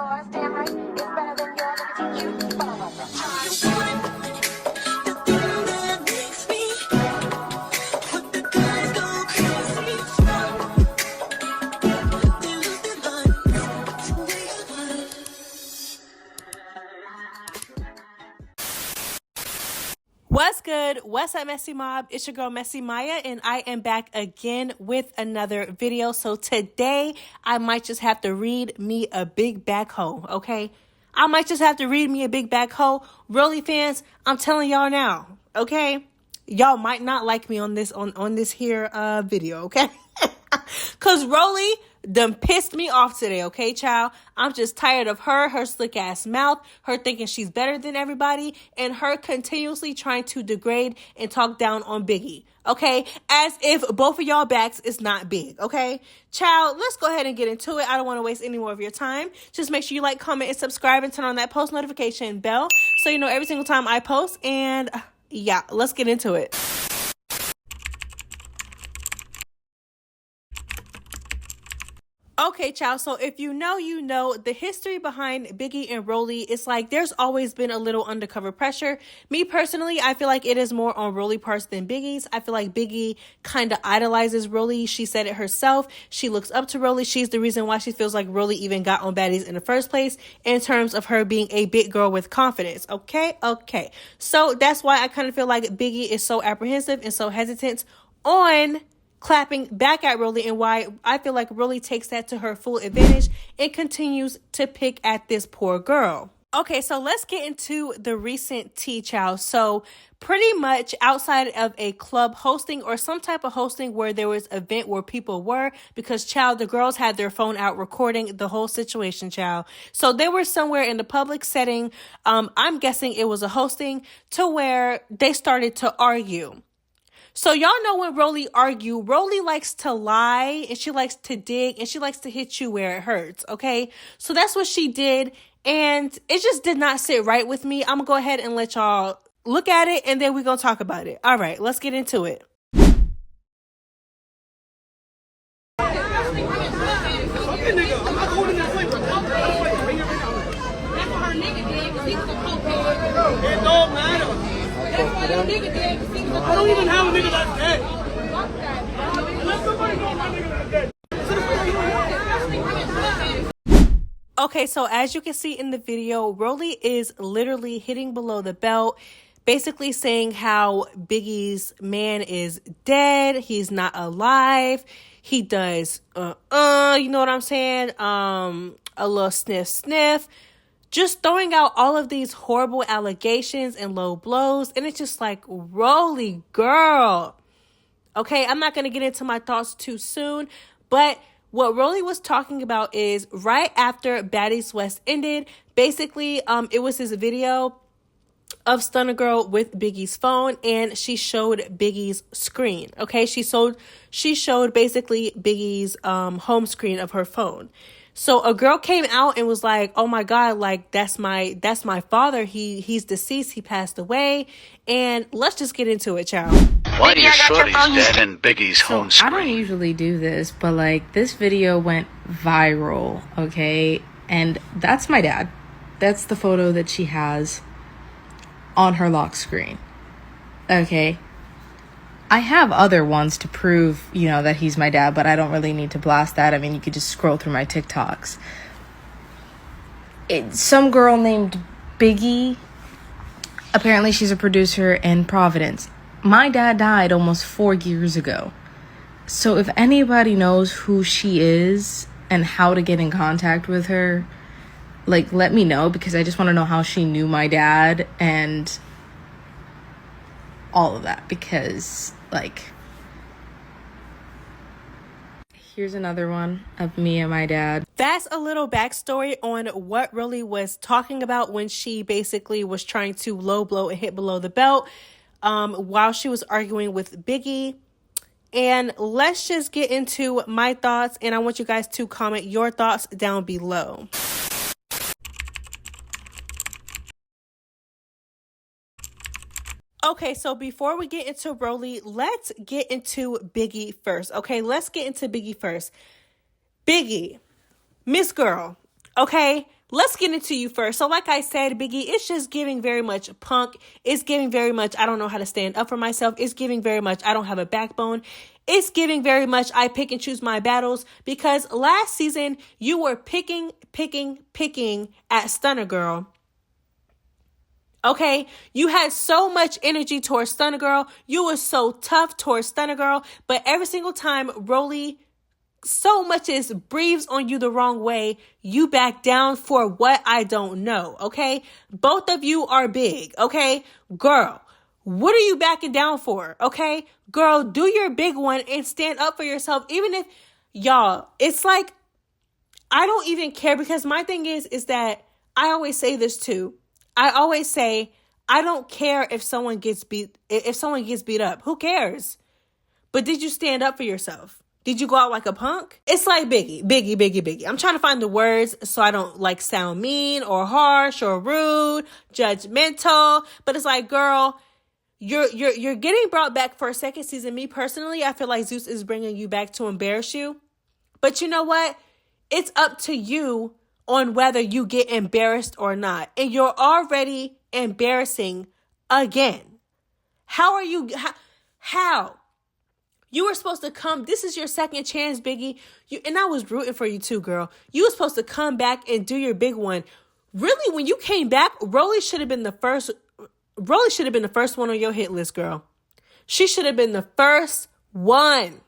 yours, damn right. It's better than yours. I can teach you. What's good? What's up, Messy Mob? It's your girl, Messy Maya, and I am back again with another video. So today, I might just have to read me a big back hoe, okay? I might just have to read me a big back hoe. Rollie fans, I'm telling y'all now, okay? Y'all might not like me on this here video, okay? Cause Rollie done pissed me off today, okay, child? I'm just tired of her slick ass mouth, her thinking she's better than everybody, and her continuously trying to degrade and talk down on Biggie, okay? As if both of y'all backs is not big, okay? Child, let's go ahead and get into it. I don't want to waste any more of your time. Just make sure you like, comment, and subscribe, and turn on that post notification bell so you know every single time I post. And yeah, let's get into it. Okay, child, so if you know, you know, the history behind Biggie and Rollie, it's like there's always been a little undercover pressure. Me personally, I feel like it is more on Rollie parts than Biggie's. I feel like Biggie kind of idolizes Rollie. She said it herself. She looks up to Rollie. She's the reason why she feels like Rollie even got on Baddies in the first place in terms of her being a big girl with confidence. Okay. So that's why I kind of feel like Biggie is so apprehensive and so hesitant on clapping back at Rollie, and why I feel like Rollie takes that to her full advantage and continues to pick at this poor girl. Okay, so let's get into the recent tea, child. So pretty much outside of a club hosting or some type of hosting where there was an event where people were, because child, the girls had their phone out recording the whole situation, child. So they were somewhere in the public setting. I'm guessing it was a hosting to where they started to argue. So y'all know when Rollie argue, Rollie likes to lie and she likes to dig and she likes to hit you where it hurts, okay? So that's what she did, and it just did not sit right with me. I'm gonna go ahead and let y'all look at it and then we're gonna talk about it. All right, let's get into it. It don't matter. I don't even have a nigga that's dead. Unless somebody knows my nigga that's dead. Okay, so as you can see in the video, Rollie is literally hitting below the belt, basically saying how Biggie's man is dead. He's not alive. He does, you know what I'm saying? A little sniff. Just throwing out all of these horrible allegations and low blows. And it's just like, Rollie, girl. Okay, I'm not going to get into my thoughts too soon. But what Rollie was talking about is right after Baddies West ended, basically, it was this video of Stunner Girl with Biggie's phone, and she showed Biggie's screen. Okay, she showed basically Biggie's home screen of her phone. So a girl came out and was like, "Oh my God, like that's my father. He's deceased. He passed away." And let's just get into it, child. Why are you sure he's dead in Biggie's home screen? I don't usually do this, but like this video went viral, okay? And that's my dad. That's the photo that she has on her lock screen. Okay. I have other ones to prove, you know, that he's my dad, but I don't really need to blast that. I mean, you could just scroll through my TikToks. Some girl named Biggie, apparently she's a producer in Providence. My dad died almost 4 years ago. So if anybody knows who she is and how to get in contact with her, like, let me know, because I just want to know how she knew my dad and all of that, because like, here's another one of me and my dad. That's a little backstory on what Rollie was talking about when she basically was trying to low blow and hit below the belt while she was arguing with Biggie. And let's just get into my thoughts, and I want you guys to comment your thoughts down below. Okay, so before we get into Rollie, let's get into Biggie first. Okay, let's get into Biggie first. Biggie, Miss Girl, Okay, let's get into you first. So like I said, Biggie, it's just giving very much punk. It's giving very much, I don't know how to stand up for myself. It's giving very much, I don't have a backbone. It's giving very much, I pick and choose my battles, because last season you were picking at Stunner Girl. Okay, you had so much energy towards Stunner Girl. You were so tough towards Stunner Girl, but every single time Rollie so much as breathes on you the wrong way, you back down for what I don't know, okay? Both of you are big, okay? Girl, what are you backing down for, okay? Girl, do your big one and stand up for yourself, even if, y'all, it's like, I don't even care, because my thing is that I always say this too. I always say, I don't care if someone gets beat up. Who cares? But did you stand up for yourself? Did you go out like a punk? It's like Biggie. I'm trying to find the words so I don't like sound mean or harsh or rude, judgmental. But it's like, girl, you're getting brought back for a second season. Me personally, I feel like Zeus is bringing you back to embarrass you. But you know what? It's up to you on whether you get embarrassed or not. And you're already embarrassing again. How are you? How? You were supposed to come. This is your second chance, Biggie. And I was rooting for you too, girl. You were supposed to come back and do your big one. Really, when you came back, Rollie should have been the first. Rollie should have been the first one on your hit list, girl. She should have been the first one.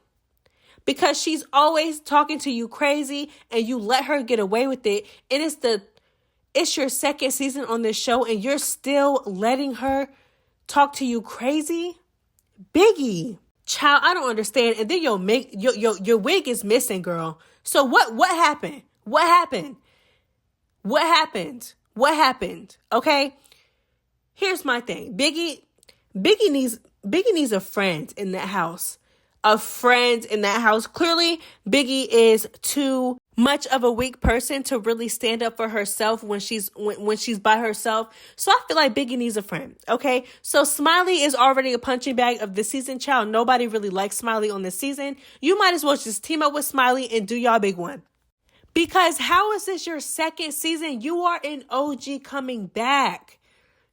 Because she's always talking to you crazy and you let her get away with it. And it's your second season on this show and you're still letting her talk to you crazy? Biggie. Child, I don't understand. And then your wig is missing, girl. So what happened? What happened? What happened? What happened? Okay? Here's my thing. Biggie needs a friend in that house. A friend in that house. Clearly, Biggie is too much of a weak person to really stand up for herself when she's by herself. So I feel like Biggie needs a friend. Okay, so Smiley is already a punching bag of the season. Child, nobody really likes Smiley on this season. You might as well just team up with Smiley and do y'all big one. Because how is this your second season? You are an OG coming back.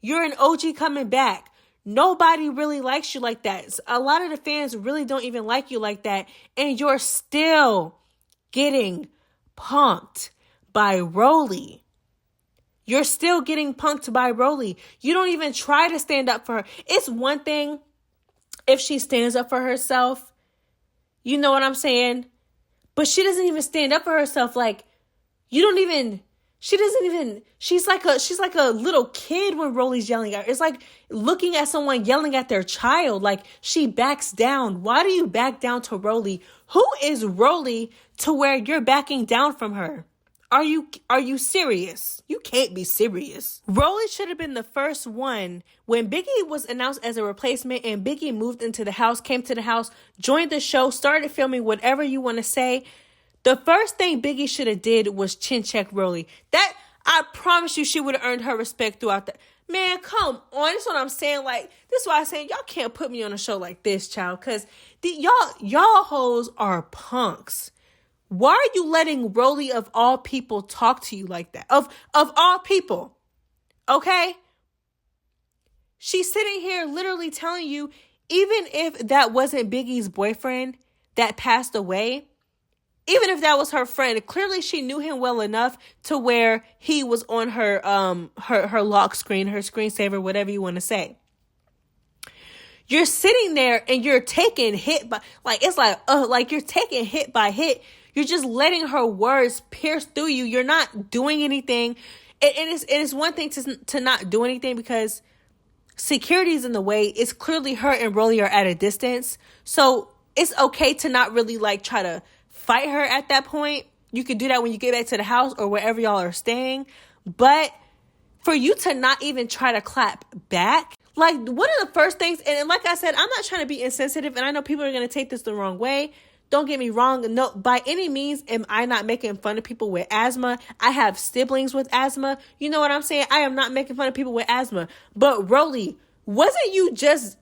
You're an OG coming back. Nobody really likes you like that. A lot of the fans really don't even like you like that. And you're still getting punked by Rollie. You're still getting punked by Rollie. You don't even try to stand up for her. It's one thing if she stands up for herself. You know what I'm saying? But she doesn't even stand up for herself. Like, she's like a little kid when Rollie's yelling at her. It's like looking at someone yelling at their child. Like, she backs down. Why do you back down to Rollie? Who is Rollie to where you're backing down from her? Are you serious? You can't be serious. Rollie should have been the first one when Biggie was announced as a replacement and Biggie moved into the house, came to the house, joined the show, started filming whatever you want to say. The first thing Biggie should have did was chin check Rollie. That, I promise you, she would have earned her respect throughout that. Man, come on. That's what I'm saying. Like, this is why I'm saying y'all can't put me on a show like this, child. Because y'all hoes are punks. Why are you letting Rollie of all people talk to you like that? Of all people. Okay? She's sitting here literally telling you, even if that wasn't Biggie's boyfriend that passed away, even if that was her friend, clearly she knew him well enough to where he was on her lock screen, her screensaver, whatever you want to say. You're sitting there and you're taking hit by, like you're taking hit by hit. You're just letting her words pierce through you. You're not doing anything. And it's one thing to not do anything because security's in the way. It's clearly her and Rollie are at a distance. So it's okay to not really like try to fight her at that point. You could do that when you get back to the house or wherever y'all are staying. But for you to not even try to clap back, like one of the first things, and like I said, I'm not trying to be insensitive, and I know people are going to take this the wrong way. Don't get me wrong. No, by any means am I not making fun of people with asthma. I have siblings with asthma. You know what I'm saying? I am not making fun of people with asthma. But Rollie, wasn't you just...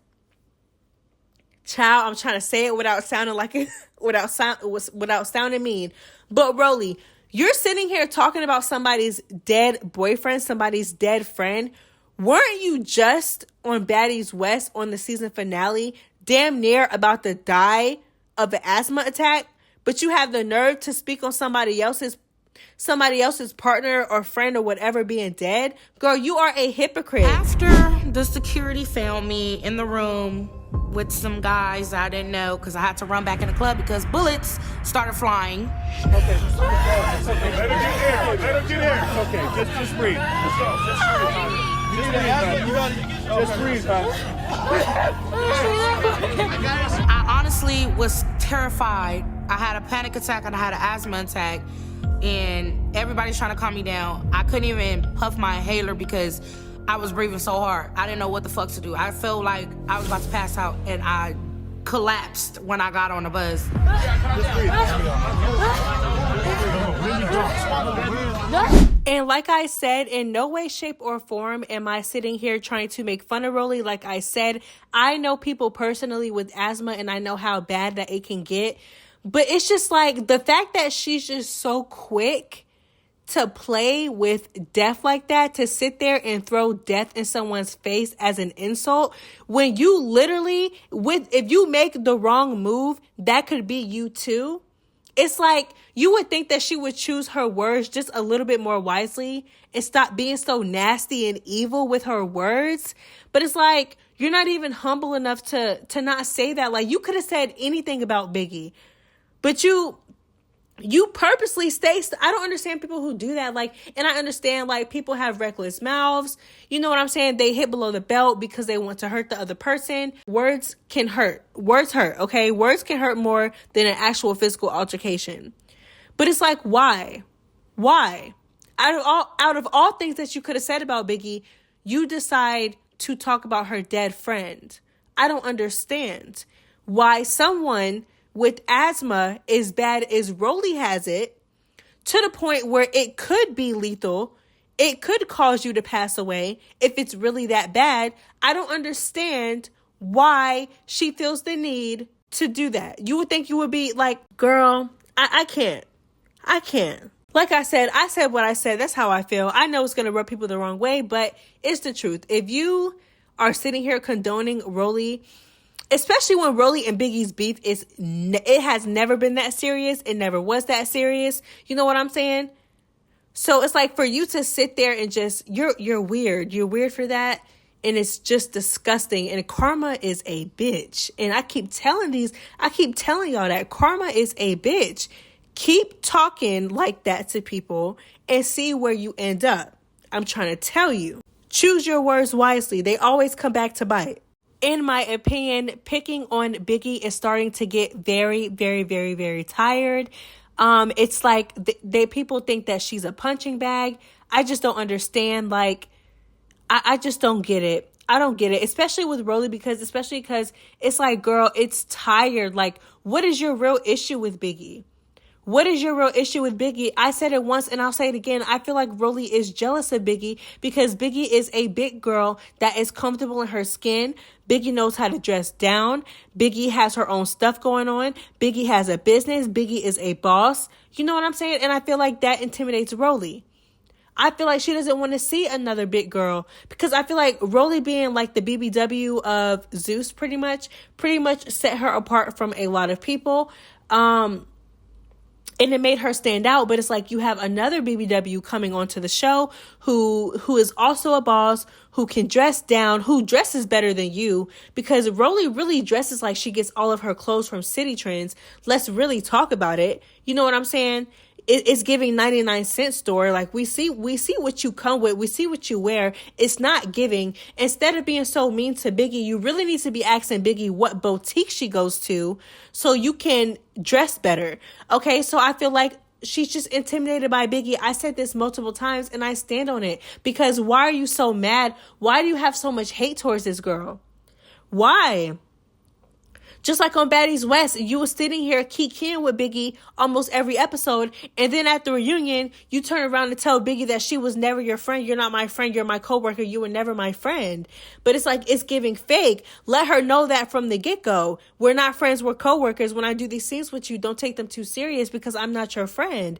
Child, I'm trying to say it without sounding like it, without sounding mean. But Rollie, You're sitting here talking about somebody's dead boyfriend, somebody's dead friend. Weren't you just on Baddies West on the season finale, damn near about to die of an asthma attack? But you have the nerve to speak on somebody else's partner or friend or whatever being dead? Girl, you are a hypocrite. After the security found me in the room with some guys I didn't know, because I had to run back in the club because bullets started flying. Okay, it's okay. Let her get air. Let her get air. It's okay. Just breathe. Let's go. Just breathe, man. I honestly was terrified. I had a panic attack and I had an asthma attack, and everybody's trying to calm me down. I couldn't even puff my inhaler because I was breathing so hard. I didn't know what the fuck to do. I felt like I was about to pass out, and I collapsed when I got on the bus. And like I said, in no way, shape, or form am I sitting here trying to make fun of Rollie. Like I said, I know people personally with asthma, and I know how bad that it can get. But it's just like the fact that she's just so quick to play with death like that, to sit there and throw death in someone's face as an insult, when you literally, if you make the wrong move, that could be you too. It's like you would think that she would choose her words just a little bit more wisely and stop being so nasty and evil with her words. But it's like you're not even humble enough to not say that. Like, you could have said anything about Biggie, but you purposely I don't understand people who do that. Like, and I understand, like, people have reckless mouths. You know what I'm saying? They hit below the belt because they want to hurt the other person. Words can hurt. Words hurt, okay? Words can hurt more than an actual physical altercation. But it's like, why? Why? Out of all things that you could have said about Biggie, you decide to talk about her dead friend. I don't understand why someone with asthma as bad as Rollie has it, to the point where it could be lethal, it could cause you to pass away if it's really that bad. I don't understand why she feels the need to do that. You would think you would be like, girl, I can't. Like I said what I said. That's how I feel. I know it's going to rub people the wrong way, but it's the truth. If you are sitting here condoning Rollie, especially when Rollie and Biggie's beef it has never been that serious. It never was that serious. You know what I'm saying? So it's like for you to sit there and just, you're weird. You're weird for that. And it's just disgusting. And karma is a bitch. And I keep telling y'all that karma is a bitch. Keep talking like that to people and see where you end up. I'm trying to tell you. Choose your words wisely. They always come back to bite. In my opinion, picking on Biggie is starting to get very, very, very, very tired. It's like people think that she's a punching bag. I just don't understand. Like, I just don't get it. I don't get it, especially with Rollie, because it's like, girl, it's tired. Like, what is your real issue with Biggie? What is your real issue with Biggie? I said it once and I'll say it again. I feel like Rollie is jealous of Biggie because Biggie is a big girl that is comfortable in her skin. Biggie knows how to dress down. Biggie has her own stuff going on. Biggie has a business. Biggie is a boss. You know what I'm saying? And I feel like that intimidates Rollie. I feel like she doesn't want to see another big girl because I feel like Rollie being like the BBW of Zeus pretty much set her apart from a lot of people. And it made her stand out, but it's like you have another BBW coming onto the show who is also a boss, who can dress down, who dresses better than you, because Rollie really dresses like she gets all of her clothes from City Trends. Let's really talk about it. You know what I'm saying? It's giving 99-cent store. Like, we see what you come with. We see what you wear. It's not giving. Instead of being so mean to Biggie, you really need to be asking Biggie what boutique she goes to so you can dress better. Okay, so I feel like she's just intimidated by Biggie. I said this multiple times and I stand on it. Because why are you so mad? Why do you have so much hate towards this girl? Why? Just like on Baddies West, you were sitting here kikiing with Biggie almost every episode. And then at the reunion, you turn around and tell Biggie that she was never your friend. You're not my friend. You're my coworker. You were never my friend. But it's like, it's giving fake. Let her know that from the get-go. We're not friends. We're coworkers. When I do these scenes with you, don't take them too serious because I'm not your friend.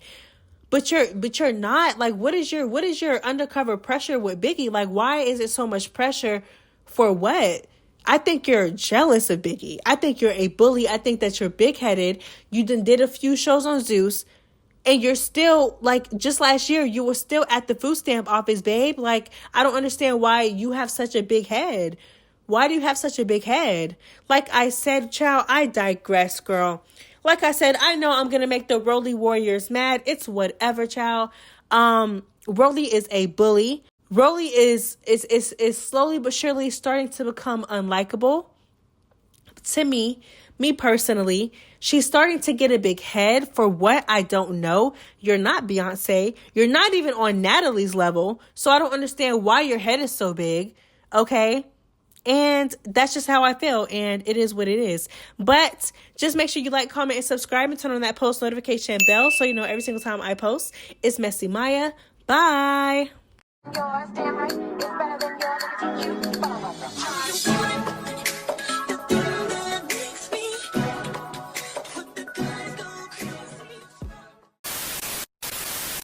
but you're not. Like, what is your undercover pressure with Biggie? Like, why is it so much pressure for what? I think you're jealous of Biggie. I think you're a bully. I think that you're big-headed. You did a few shows on Zeus, and you're still, like, just last year, you were still at the food stamp office, babe. Like, I don't understand why you have such a big head. Why do you have such a big head? Like I said, child, I digress, girl. Like I said, I know I'm going to make the Rollie Warriors mad. It's whatever, child. Rollie is a bully. Rollie is slowly but surely starting to become unlikable. To me personally, she's starting to get a big head. For what? I don't know. You're not Beyonce. You're not even on Natalie's level. So I don't understand why your head is so big. Okay? And that's just how I feel. And it is what it is. But just make sure you like, comment, and subscribe, and turn on that post notification bell so you know every single time I post. It's Messy Maya. Bye. Yours, damn right, it's better than yours.